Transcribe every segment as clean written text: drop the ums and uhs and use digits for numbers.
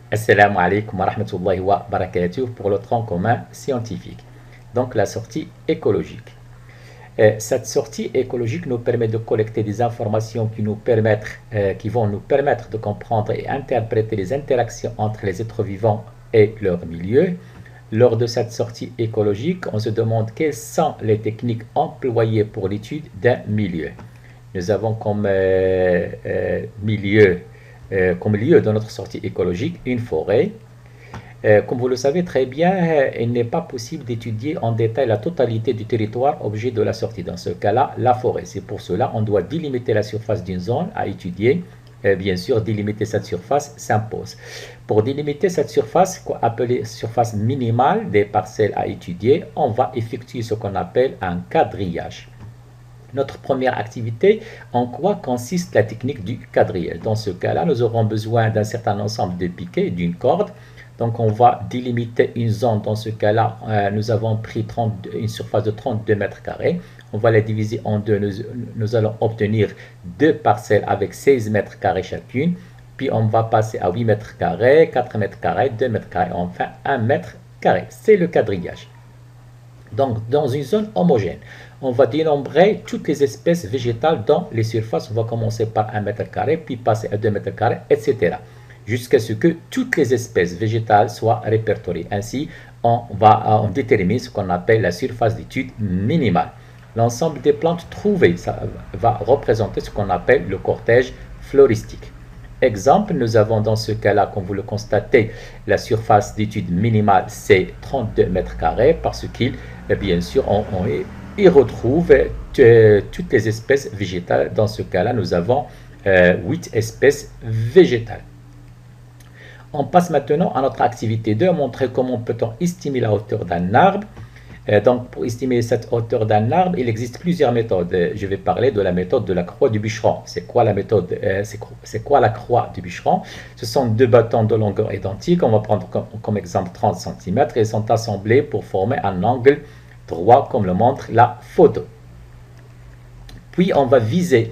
Assalamu alaikum wa rahmatullahi wa barakatuh pour le tronc commun scientifique. Donc la sortie écologique. Cette sortie écologique nous permet de collecter des informations qui vont nous permettre de comprendre et interpréter les interactions entre les êtres vivants et leur milieu. Lors de cette sortie écologique, on se demande quelles sont les techniques employées pour l'étude d'un milieu. Nous avons comme lieu de notre sortie écologique une forêt. Comme vous le savez très bien, il n'est pas possible d'étudier en détail la totalité du territoire objet de la sortie. Dans ce cas-là, la forêt. C'est pour cela qu'on doit délimiter la surface d'une zone à étudier. Bien sûr, délimiter cette surface s'impose. Pour délimiter cette surface, appelée surface minimale des parcelles à étudier, on va effectuer ce qu'on appelle un quadrillage. Notre première activité, en quoi consiste la technique du quadrillage? Dans ce cas-là, nous aurons besoin d'un certain ensemble de piquets, d'une corde. Donc, on va délimiter une zone. Dans ce cas-là, nous avons pris une surface de 32 mètres carrés. On va la diviser en deux. Nous allons obtenir deux parcelles avec 16 mètres carrés chacune. Puis, on va passer à 8 mètres carrés, 4 mètres carrés, 2 mètres carrés, enfin 1 mètre carré. C'est le quadrillage. Donc, dans une zone homogène, on va dénombrer toutes les espèces végétales dans les surfaces. On va commencer par 1 mètre carré, puis passer à 2 mètres carrés, etc. Jusqu'à ce que toutes les espèces végétales soient répertoriées. Ainsi, on détermine ce qu'on appelle la surface d'étude minimale. L'ensemble des plantes trouvées, ça va représenter ce qu'on appelle le cortège floristique. Exemple, nous avons dans ce cas-là, comme vous le constatez, la surface d'étude minimale, c'est 32 mètres carrés parce qu'il, bien sûr, on y retrouve toutes les espèces végétales. Dans ce cas-là, nous avons 8 espèces végétales. On passe maintenant à notre activité 2, montrer comment peut-on estimer la hauteur d'un arbre. Donc, pour estimer cette hauteur d'un arbre, il existe plusieurs méthodes. Je vais parler de la méthode de la croix du bûcheron. C'est quoi la méthode? C'est quoi la croix du bûcheron? Ce sont deux bâtons de longueur identique. On va prendre comme exemple 30 cm et ils sont assemblés pour former un angle droit comme le montre la photo. Puis, on va viser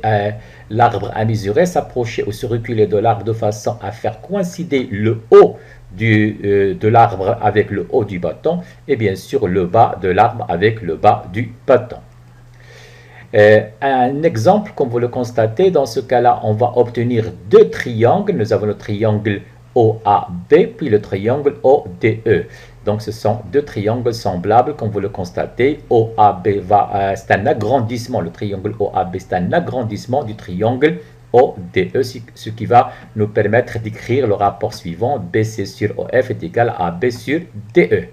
l'arbre à mesurer, s'approcher ou se reculer de l'arbre de façon à faire coïncider le haut de l'arbre avec le haut du bâton et bien sûr le bas de l'arbre avec le bas du bâton. Un exemple, comme vous le constatez, dans ce cas-là, on va obtenir deux triangles. Nous avons le triangle OAB puis le triangle ODE. Donc, ce sont deux triangles semblables, comme vous le constatez. OAB, c'est un agrandissement. Le triangle OAB, c'est un agrandissement du triangle ODE, ce qui va nous permettre d'écrire le rapport suivant. BC sur OF est égal à AB sur DE.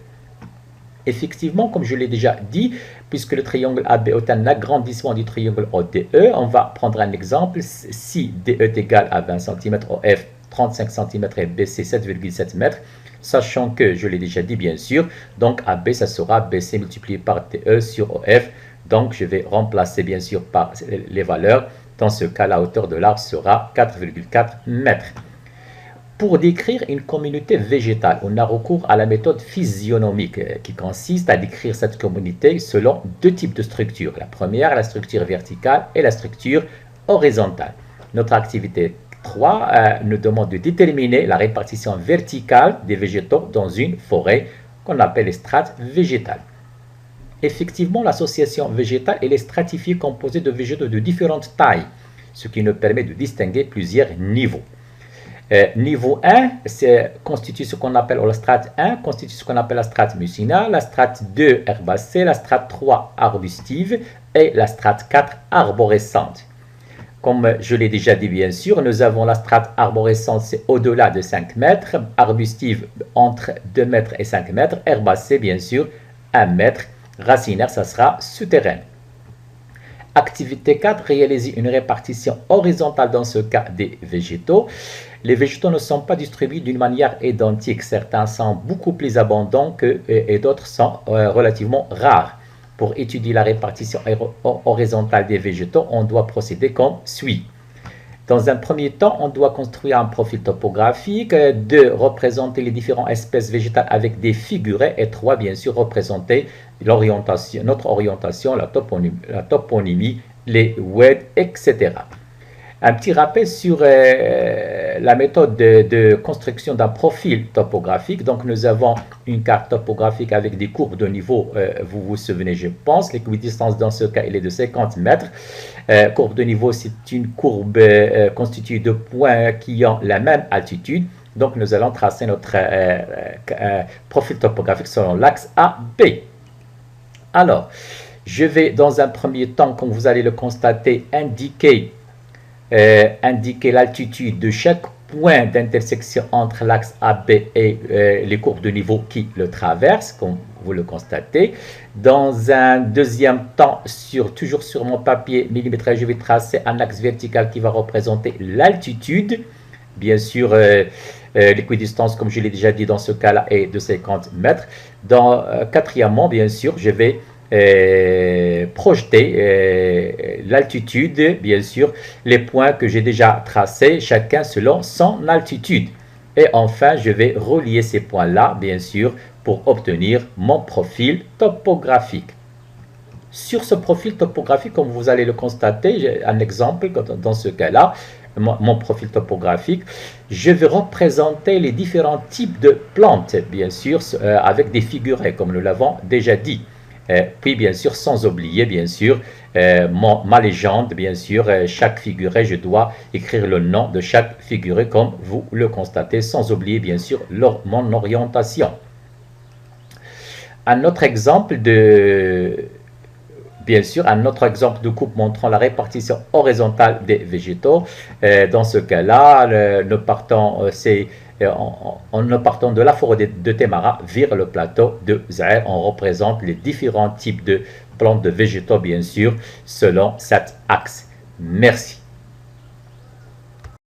Effectivement, comme je l'ai déjà dit, puisque le triangle AB est un agrandissement du triangle ODE, on va prendre un exemple. Si DE est égal à 20 cm, OF 35 cm et BC 7,7 m, sachant que, je l'ai déjà dit bien sûr, donc AB, ça sera BC multiplié par DE sur OF. Donc, je vais remplacer bien sûr par les valeurs. Dans ce cas, la hauteur de l'arbre sera 4,4 mètres. Pour décrire une communauté végétale, on a recours à la méthode physionomique qui consiste à décrire cette communauté selon deux types de structures. La première, la structure verticale et la structure horizontale. Notre activité 3 nous demande de déterminer la répartition verticale des végétaux dans une forêt qu'on appelle les strates végétales. Effectivement, l'association végétale est stratifiée composée de végétaux de différentes tailles, ce qui nous permet de distinguer plusieurs niveaux. Niveau 1 constitue ce qu'on appelle, la strate 1 constitue ce qu'on appelle la strate mucinale, la strate 2 herbacée, la strate 3 arbustive et la strate 4 arborescente. Comme je l'ai déjà dit bien sûr, nous avons la strate arborescente, c'est au-delà de 5 mètres, arbustive entre 2 mètres et 5 mètres, herbacée bien sûr 1 mètre, racinaire ça sera souterraine. Activité 4, réaliser une répartition horizontale dans ce cas des végétaux. Les végétaux ne sont pas distribués d'une manière identique. Certains sont beaucoup plus abondants et d'autres sont relativement rares. Pour étudier la répartition horizontale des végétaux, on doit procéder comme suit. Dans un premier temps, on doit construire un profil topographique. 2, représenter les différentes espèces végétales avec des figurés. Et 3, bien sûr, représenter notre orientation, la toponymie, les oueds, etc. Un petit rappel sur la méthode de construction d'un profil topographique. Donc, nous avons une carte topographique avec des courbes de niveau. Vous vous souvenez, je pense. L'équidistance, dans ce cas, elle est de 50 mètres. Courbe de niveau, c'est une courbe constituée de points qui ont la même altitude. Donc, nous allons tracer notre profil topographique selon l'axe AB. Alors, je vais dans un premier temps, comme vous allez le constater, indiquer l'altitude de chaque point d'intersection entre l'axe AB et les courbes de niveau qui le traversent, comme vous le constatez. Dans un deuxième temps, toujours sur mon papier millimétrage, je vais tracer un axe vertical qui va représenter l'altitude. Bien sûr, l'équidistance, comme je l'ai déjà dit dans ce cas-là, est de 50 mètres. Quatrièmement, bien sûr, je vais projeter l'altitude, bien sûr, les points que j'ai déjà tracés, chacun selon son altitude. Et enfin, je vais relier ces points-là, bien sûr, pour obtenir mon profil topographique. Sur ce profil topographique, comme vous allez le constater, j'ai un exemple dans ce cas-là, mon profil topographique, je vais représenter les différents types de plantes, bien sûr, avec des figurés, comme nous l'avons déjà dit. Puis, bien sûr, sans oublier, bien sûr, ma légende, bien sûr, chaque figuré, je dois écrire le nom de chaque figuré, comme vous le constatez, sans oublier, bien sûr, mon orientation. Un autre exemple de coupe montrant la répartition horizontale des végétaux. Dans ce cas-là, nous partons de la forêt de Temara vers le plateau de Zaïre. On représente les différents types de plantes de végétaux, bien sûr, selon cet axe. Merci.